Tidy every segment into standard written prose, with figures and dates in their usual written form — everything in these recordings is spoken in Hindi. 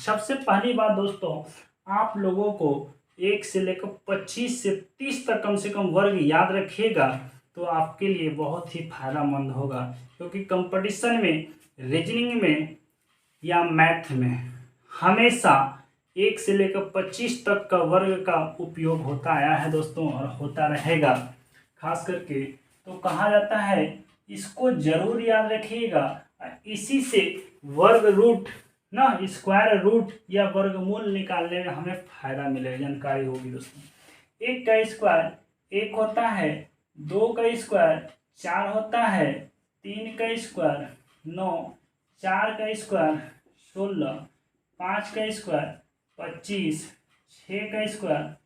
सबसे पहली बात दोस्तों, आप लोगों को 1 से लेकर 25 से 30 तक कम से कम वर्ग याद रखिएगा तो आपके लिए बहुत ही फायदेमंद होगा, क्योंकि कंपटीशन में, रीजनिंग में या मैथ में हमेशा 1 से लेकर 25 तक का वर्ग का उपयोग होता आया है दोस्तों, और होता रहेगा। खास करके तो कहा जाता है इसको जरूर याद रखिएगा। इसी से वर्ग रूट ना, स्क्वायर रूट या वर्गमूल निकालने में हमें फायदा मिलेगा, जानकारी होगी दोस्तों। 1 का स्क्वायर 1 होता है, 2 का स्क्वायर 4 होता है, 3 का स्क्वायर 9, 4 का स्क्वायर 16, 5 का स्क्वायर 25, 6 का स्क्वायर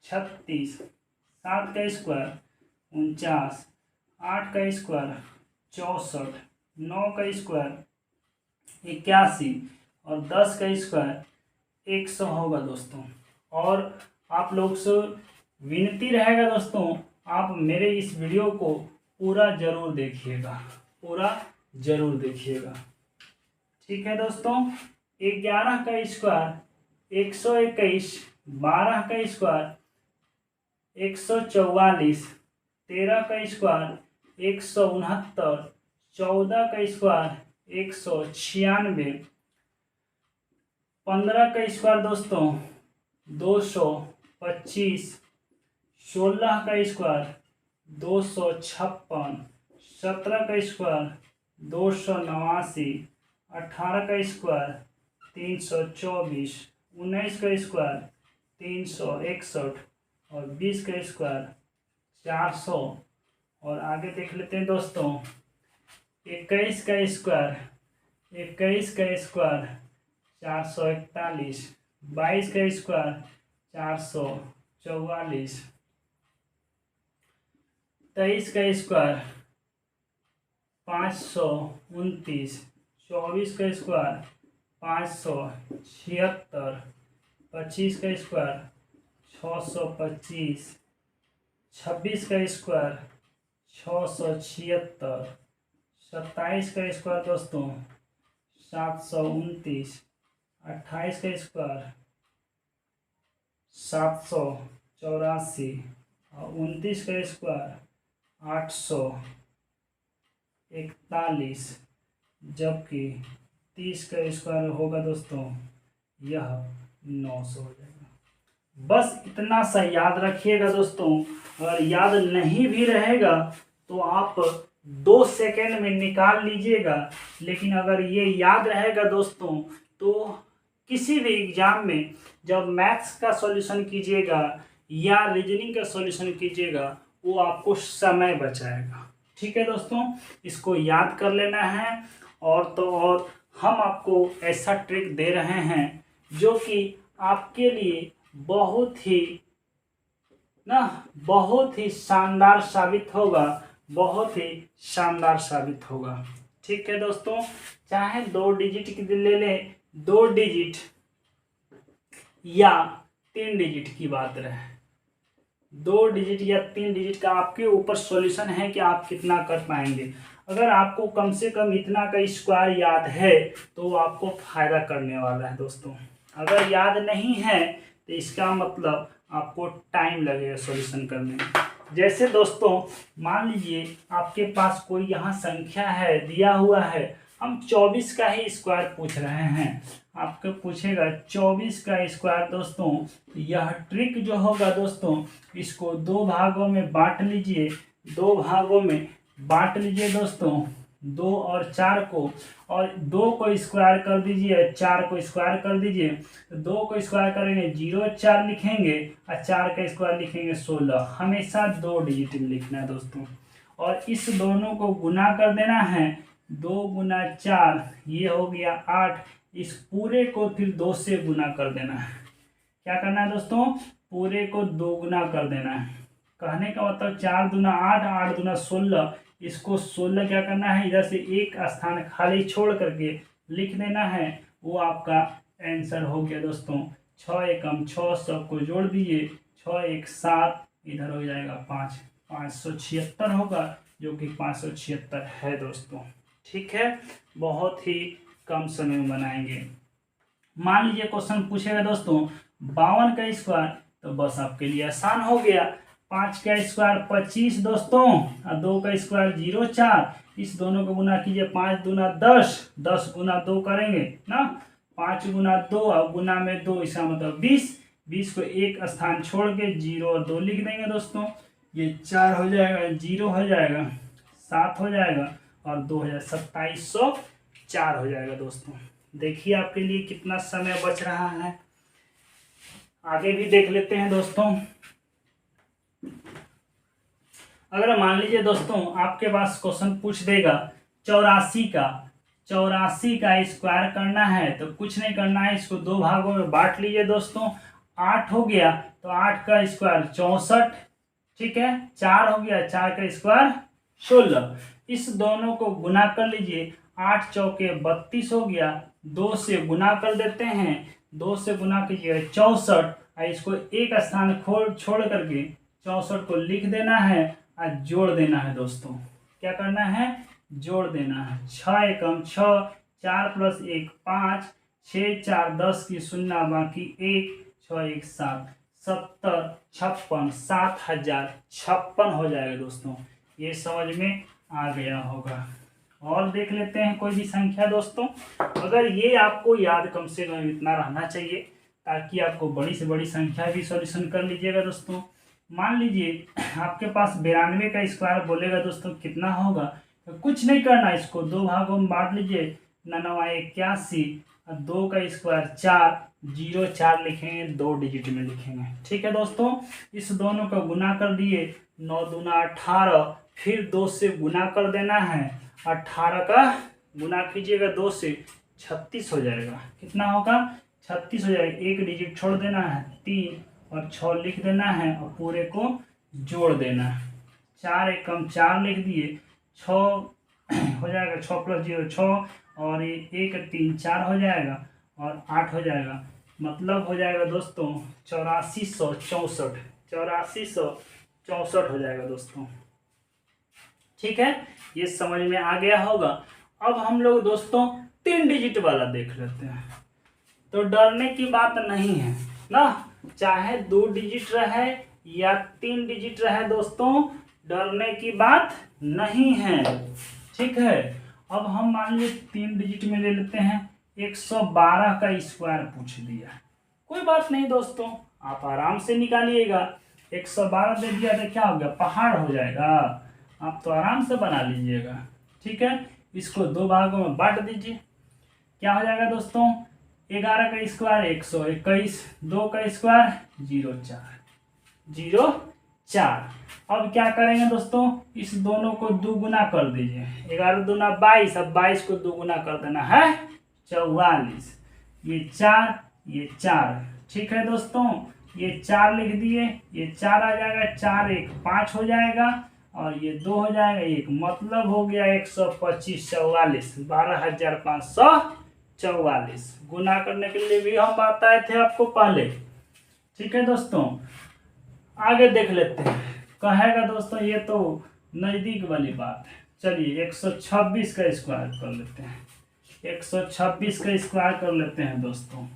36, 7 का स्क्वायर 49, 8 का स्क्वायर 64, 9 का स्क्वायर 81 और 10 का स्क्वायर 100 होगा दोस्तों। और आप लोग से विनती रहेगा दोस्तों, आप मेरे इस वीडियो को पूरा जरूर देखिएगा, पूरा जरूर देखिएगा, ठीक है दोस्तों। 11 का स्क्वायर 121, 12 का स्क्वायर 144, 13 का स्क्वायर 169, 14 का स्क्वायर 196, 15 का स्क्वायर दोस्तों 225, 16 का स्क्वायर 256, 17 का स्क्वायर 289, 18 का स्क्वायर 324, 19 का स्क्वायर 361 और 20 का स्क्वायर 400। और आगे देख लेते हैं दोस्तों, 21 का स्क्वायर 441, 22 का स्क्वायर 444, 23 का स्क्वायर 529, 24 का स्क्वायर 576, 25 का स्क्वायर 625, 26 का स्क्वायर 676, 27 का स्क्वायर दोस्तों 729, 28 का स्क्वायर 784 और 29 का स्क्वायर 841, जबकि 30 का स्क्वायर होगा दोस्तों यह 900 हो जाएगा। बस इतना सा याद रखिएगा दोस्तों। अगर याद नहीं भी रहेगा तो आप 2 सेकेंड में निकाल लीजिएगा, लेकिन अगर ये याद रहेगा दोस्तों तो किसी भी एग्जाम में जब मैथ्स का सॉल्यूशन कीजिएगा या रीजनिंग का सॉल्यूशन कीजिएगा वो आपको समय बचाएगा, ठीक है दोस्तों। इसको याद कर लेना है। और तो और हम आपको ऐसा ट्रिक दे रहे हैं जो कि आपके लिए बहुत ही शानदार साबित होगा, बहुत ही शानदार साबित होगा, ठीक है दोस्तों। चाहे 2 डिजिट की ले लें, 2 डिजिट या 3 डिजिट की बात रहे, 2 डिजिट या 3 डिजिट का आपके ऊपर सॉल्यूशन है कि आप कितना कर पाएंगे। अगर आपको कम से कम इतना का स्क्वायर याद है तो आपको फायदा करने वाला है दोस्तों। अगर याद नहीं है तो इसका मतलब आपको टाइम लगेगा सॉल्यूशन करने में। जैसे दोस्तों मान लीजिए आपके पास कोई यहाँ संख्या है, दिया हुआ है, हम 24 का ही स्क्वायर पूछ रहे हैं, आपको पूछेगा 24 का स्क्वायर दोस्तों। यह ट्रिक जो होगा दोस्तों, इसको 2 भागों में बांट लीजिए, 2 भागों में बांट लीजिए दोस्तों, 2 और 4 को, और 2 को स्क्वायर कर दीजिए, 4 को स्क्वायर कर दीजिए। 2 को स्क्वायर करेंगे 0 4 लिखेंगे और 4 का स्क्वायर लिखेंगे 16। हमेशा 2 डिजिट में लिखना है दोस्तों। और इस दोनों को गुना कर देना है, 2 गुना 4 ये हो गया 8। इस पूरे को फिर 2 से गुना कर देना है। क्या करना है दोस्तों, पूरे को 2 गुना कर देना है। कहने का मतलब 4 दूना 8, 8 दूना 16। इसको 16 क्या करना है, इधर से एक स्थान खाली छोड़ करके लिख देना है, वो आपका आंसर हो गया दोस्तों। 6 एकम 6, सबको जोड़ दीजिए, 6 1 7, इधर हो जाएगा 5, 576 होगा, जो कि 576 है दोस्तों, ठीक है। बहुत ही कम समय में बनाएंगे। मान लीजिए क्वेश्चन पूछेगा दोस्तों 52 का स्क्वायर, तो बस आपके लिए आसान हो गया। 5 का स्क्वायर 25 दोस्तों, और 2 का स्क्वायर 0 4, इस दोनों को गुना कीजिए। 5 दूना 10, 10 गुना 2 करेंगे ना, 5 गुना 2 और गुना में 2, इसका मतलब 20। 20 को एक स्थान छोड़ के 0 और 2 लिख देंगे दोस्तों। ये 4 हो जाएगा, 0 हो जाएगा, 7 हो जाएगा और 2 हो जाएगा, 2704 हो जाएगा दोस्तों। देखिए आपके लिए कितना समय बच रहा है। आगे भी देख लेते हैं दोस्तों। अगर मान लीजिए दोस्तों आपके पास क्वेश्चन पूछ देगा 84 का स्क्वायर करना है, तो कुछ नहीं करना है, इसको दो भागों में बांट लीजिए दोस्तों। 8 हो गया तो 8 का स्क्वायर 64, ठीक है। 4 हो गया, 4 का स्क्वायर 16। इस दोनों को गुना कर लीजिए। 8 चौके 32 हो गया, 2 से गुना कर देते हैं। 2 से गुना कीजिए 64, और इसको एक स्थान छोड़ करके 64 को लिख देना है और जोड़ देना है दोस्तों। क्या करना है? जोड़ देना है। 6 एकम 6, 4 प्लस 1 5, 6 4 10 की शून्य बाकी 1, 6 1 7, 70 56, 7056 हो जाएगा दोस्तों। ये समझ में आ गया होगा। और देख लेते हैं कोई भी संख्या दोस्तों। अगर ये आपको याद कम से कम इतना रहना चाहिए, ताकि आपको बड़ी से बड़ी संख्या भी सॉल्यूशन कर लीजिएगा दोस्तों। मान लीजिए आपके पास 92 का स्क्वायर बोलेगा दोस्तों, कितना होगा? तो कुछ नहीं करना, इसको दो भागों में बांट लीजिए। 9 81 और 2 का स्क्वायर 4, 0 4 लिखेंगे, 2 डिजिट में लिखेंगे, ठीक है दोस्तों। इस दोनों का गुना कर दिए, 9 दूना 18, फिर 2 से गुना कर देना है। 18 का गुना कीजिएगा 2 से, 36 हो जाएगा। कितना होगा? 36 हो जाएगा। एक डिजिट छोड़ देना है, 3 और 6 लिख देना है और पूरे को जोड़ देना है। 4 एकम 4 लिख दिए, 6 हो जाएगा, 6 प्लस 0 6, और ये 1 3 4 हो जाएगा और 8 हो जाएगा। मतलब हो जाएगा दोस्तों 8464, 8464 हो जाएगा दोस्तों, ठीक है। ये समझ में आ गया होगा। अब हम लोग दोस्तों 3 डिजिट वाला देख लेते हैं। तो डरने की बात नहीं है ना, चाहे 2 डिजिट रहे या 3 डिजिट रहे दोस्तों, डरने की बात नहीं है, ठीक है। अब हम मान लीजिए 3 डिजिट में ले लेते हैं। 112 का स्क्वायर पूछ दिया, कोई बात नहीं दोस्तों, आप आराम से निकालिएगा। 112 दे दिया तो क्या हो गया? पहाड़ हो जाएगा। आप तो आराम से बना लीजिएगा, ठीक है। इसको दो भागों में बांट दीजिए। क्या हो जाएगा दोस्तों? 11 का स्क्वायर 121, 2 का स्क्वायर 0 4। अब क्या करेंगे दोस्तों? इस दोनों को दुगुना कर दीजिए। 11 दूना 22, अब 22 को दुगुना कर देना है 44। ये 4, ये 4, ठीक है दोस्तों। ये 4 लिख दिए, ये 4 आ जाएगा, 4 1 5 हो जाएगा और ये 2 हो जाएगा 1, मतलब हो गया 125 44, 12544। गुना करने के लिए भी हम बताए थे आपको पहले, ठीक है दोस्तों। आगे देख लेते हैं। कहेगा दोस्तों ये तो नजदीक वाली बात है, चलिए 126 का स्क्वायर कर लेते हैं। 126 का स्क्वायर कर लेते हैं दोस्तों।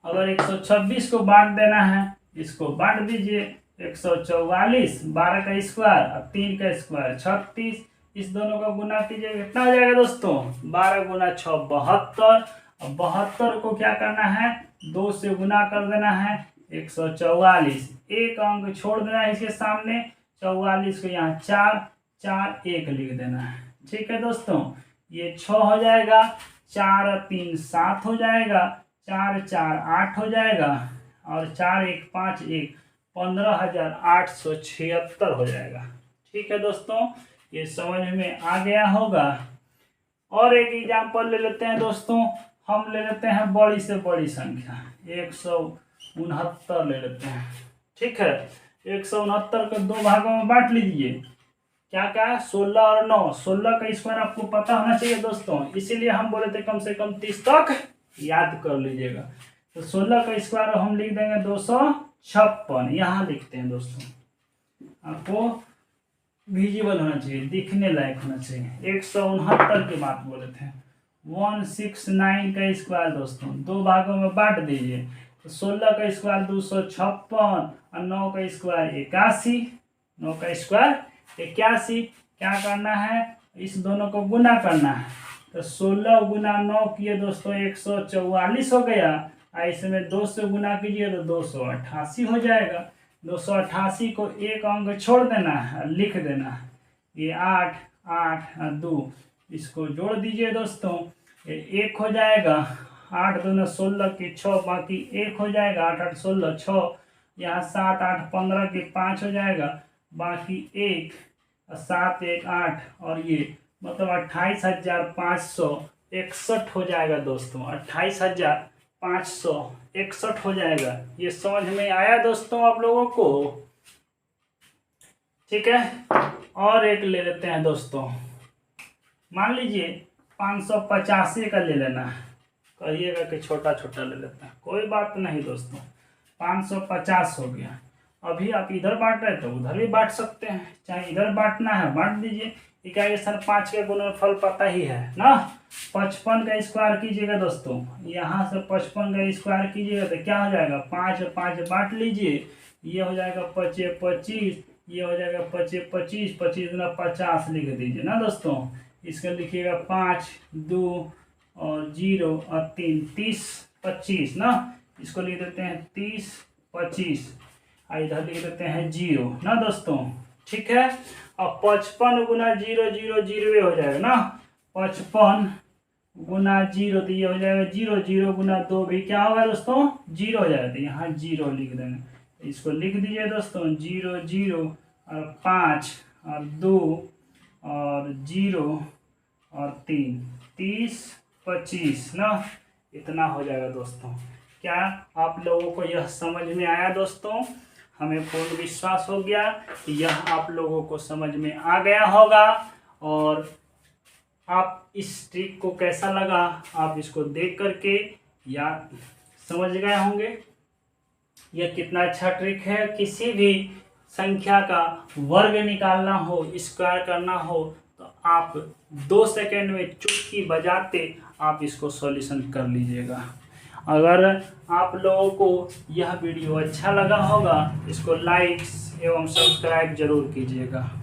अगर 126 को बांट देना है, इसको बांट दीजिए। 144, 12 का स्क्वायर और 3 का स्क्वायर 36। इस दोनों का गुना कीजिए, कितना हो जाएगा दोस्तों? 12 गुना 6 72, और 72 को क्या करना है? 2 से गुना कर देना है। 144, एक अंक छोड़ देना है इसके सामने, 44 को यहाँ 4 4 1 लिख देना है, ठीक है दोस्तों। ये 6 हो जाएगा, 4 और 3 7 हो जाएगा, 4 4 8 हो जाएगा और 4 1 5 1, 15,876 हो जाएगा, ठीक है दोस्तों। ये समझ में आ गया होगा। और एक एग्जाम्पल ले लेते हैं दोस्तों। हम ले लेते हैं बड़ी से बड़ी संख्या 169 ले लेते हैं, ठीक है। 169 को दो भागों में बांट लीजिए। क्या क्या? 16 और 9। 16 का स्क्वायर आपको पता होना चाहिए दोस्तों, इसीलिए हम बोले थे कम से कम 30 तक याद कर लीजिएगा। तो 16 का स्क्वायर हम लिख देंगे 256, यहाँ लिखते हैं दोस्तों। आपको विजिबल होना चाहिए, दिखने लायक होना चाहिए। 169 की बात बोले थे, 169 का स्क्वायर दोस्तों 2 भागों में बांट दीजिए। तो 16 का स्क्वायर 256 और 9 का स्क्वायर 81। 9 का स्क्वायर 81। क्या करना है, इस दोनों को गुना करना है। तो 16 गुना 9 किए दोस्तों 144 हो गया। इसमें 2 से गुना कीजिए तो 288 हो जाएगा। 288 को एक अंक छोड़ देना है, लिख देना है। ये 8 8 और 2 इसको जोड़ दीजिए दोस्तों, ये 1 हो जाएगा। 8 दूना 16 की 6 बाकी 1 हो जाएगा। 8 8 16 6, यहाँ 7 8 15 की 5 हो जाएगा बाकी 1, 7 1 8 और ये मतलब 28,561 हो जाएगा दोस्तों। 28,561 हो जाएगा। ये समझ में आया दोस्तों आप लोगों को? ठीक है, और एक ले लेते हैं दोस्तों। मान लीजिए 585 का ले लेना है, कहिएगा कि छोटा छोटा ले लेते हैं, कोई बात नहीं दोस्तों। 550 हो गया। अभी आप इधर बांट रहे तो उधर भी बांट सकते हैं, चाहे इधर बांटना है बांट दीजिए। इकाई सर 5 के गुणनफल पता ही है ना। 55 का स्क्वायर कीजिएगा दोस्तों, यहाँ से 55 का स्क्वायर कीजिएगा तो क्या हो जाएगा, 5 5 बांट लीजिए। ये हो जाएगा 25 25, ये हो जाएगा 25 25, 25 गुना 50 लिख दीजिए ना दोस्तों। इसका लिखिएगा 5 2 और 0 और 3, 30 25 ना। इसको लिख देते हैं 30 25, इधर लिख देते हैं 0 ना दोस्तों। ठीक है, अब 55 गुना 0 0 0 हो जाएगा ना। 55 गुना 0 तो ये हो जाएगा 0, 0 गुना 2 भी क्या होगा दोस्तों, 0 हो जाएगा। तो यहाँ 0 लिख देंगे। इसको लिख दीजिए दोस्तों 0 0 और 5 और 2 और 0 और 3, 30 25 ना। इतना हो जाएगा दोस्तों। क्या आप लोगों को यह समझ में आया दोस्तों? हमें पूर्ण विश्वास हो गया कि यह आप लोगों को समझ में आ गया होगा। और आप इस ट्रिक को कैसा लगा, आप इसको देख करके या समझ गए होंगे यह कितना अच्छा ट्रिक है। किसी भी संख्या का वर्ग निकालना हो, स्क्वायर करना हो, तो आप 2 सेकंड में चुटकी बजाते आप इसको सॉल्यूशन कर लीजिएगा। अगर आप लोगों को यह वीडियो अच्छा लगा होगा, इसको लाइक एवं सब्सक्राइब जरूर कीजिएगा।